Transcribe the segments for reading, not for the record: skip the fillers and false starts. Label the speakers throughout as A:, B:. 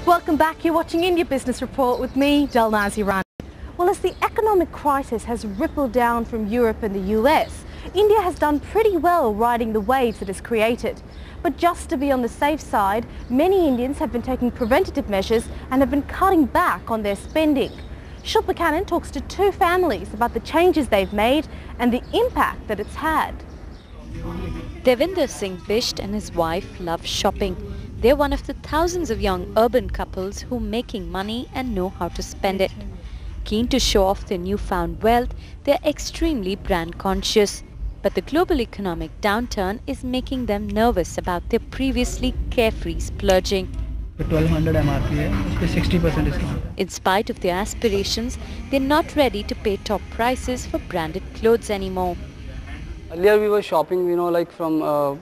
A: Welcome back. You're watching India Business Report with me, Dalnazi Rani. Well, as the economic crisis has rippled down from Europe and the US, India has done pretty well riding the waves it has created. But just to be on the safe side, many Indians have been taking preventative measures and have been cutting back on their spending. Shilpa Cannon talks to two families about the changes they've made and the impact that it's had.
B: Devinder Singh Bisht and his wife love shopping. They're one of the thousands of young urban couples who are making money and know how to spend it. Keen to show off their newfound wealth, they're extremely brand conscious. But the global economic downturn is making them nervous about their previously carefree splurging.
C: 1200 MRP है, उस पे 60% discount.
B: In spite of their aspirations, they're not ready to pay top prices for branded clothes anymore.
D: Earlier we were shopping, like from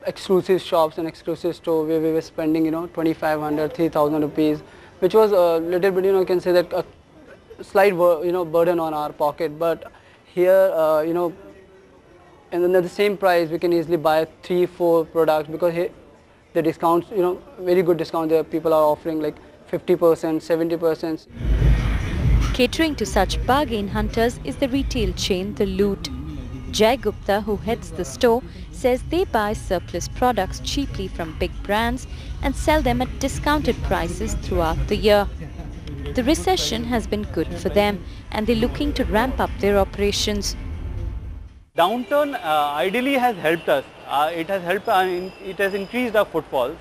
D: exclusive shops and exclusive store where we were spending, 2500, 3000 rupees, which was a little bit, you can say that a slight, burden on our pocket. But here, and then at the same price, we can easily buy 3-4 products because here the discounts, very good discount there. People are offering like 50%, 70%.
B: Catering to such bargain hunters is the retail chain The Loot. Jai Gupta, who heads the store, says they buy surplus products cheaply from big brands and sell them at discounted prices throughout the year. The recession has been good for them and they're looking to ramp up their operations.
E: Downturn ideally has helped us. It has increased our footfalls,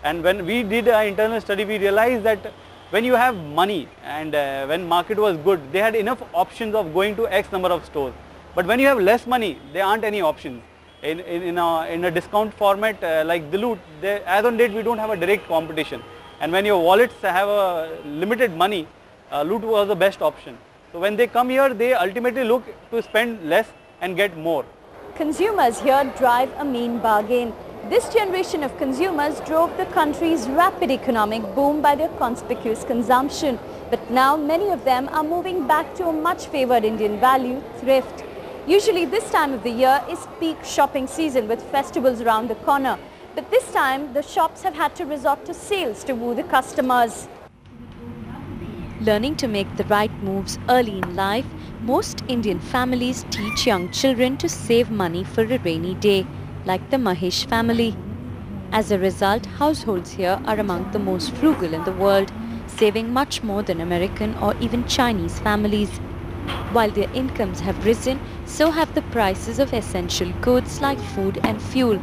E: and when we did our internal study, we realized that when you have money and when market was good, they had enough options of going to X number of stores. But when you have less money, there aren't any options. In a discount format like The Loot, as on date we don't have a direct competition. And when your wallets have a limited money, Loot was the best option. So when they come here, they ultimately look to spend less and get more.
F: Consumers here drive a mean bargain. This generation of consumers drove the country's rapid economic boom by their conspicuous consumption. But now many of them are moving back to a much favoured Indian value, thrift. Usually this time of the year is peak shopping season with festivals around the corner. But this time the shops have had to resort to sales to woo the customers.
B: Learning to make the right moves early in life, most Indian families teach young children to save money for a rainy day, like the Mahesh family. As a result, households here are among the most frugal in the world, saving much more than American or even Chinese families. While their incomes have risen, so have the prices of essential goods like food and fuel,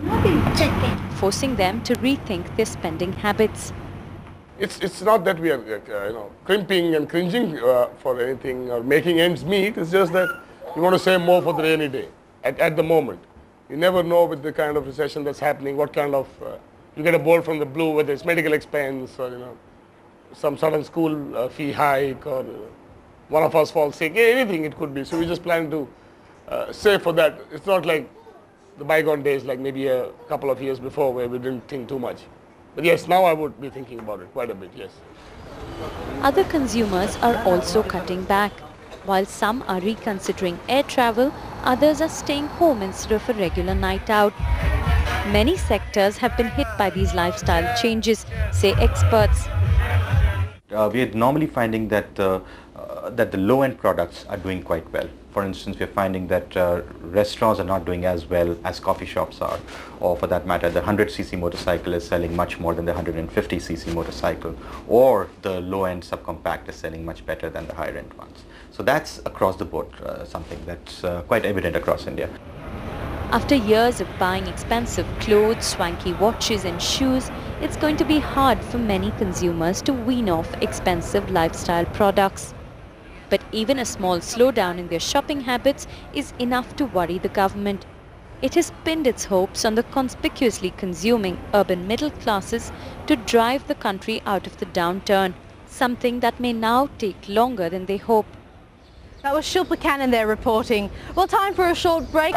B: forcing them to rethink their spending habits.
G: It's not that we are crimping and cringing for anything or making ends meet. It's just that you want to save more for the rainy day at the moment. You never know with the kind of recession that's happening, what kind of, you get a bolt from the blue, whether it's medical expense or some sudden school fee hike or one of us falls sick, anything it could be. So we just plan to save for that. It's not like the bygone days, like maybe a couple of years before where we didn't think too much. But yes, now I would be thinking about it quite a bit, yes.
B: Other consumers are also cutting back. While some are reconsidering air travel, others are staying home instead of a regular night out. Many sectors have been hit by these lifestyle changes, say experts.
H: We are normally finding that the low-end products are doing quite well. For instance, we are finding that restaurants are not doing as well as coffee shops are, or for that matter, the 100cc motorcycle is selling much more than the 150cc motorcycle, or the low-end subcompact is selling much better than the higher-end ones. So that's across the board, something that's quite evident across India.
B: After years of buying expensive clothes, swanky watches and shoes, it's going to be hard for many consumers to wean off expensive lifestyle products. But even a small slowdown in their shopping habits is enough to worry the government. It has pinned its hopes on the conspicuously consuming urban middle classes to drive the country out of the downturn, something that may now take longer than they hope.
A: That was Shilpa Cannon there reporting. Well, time for a short break.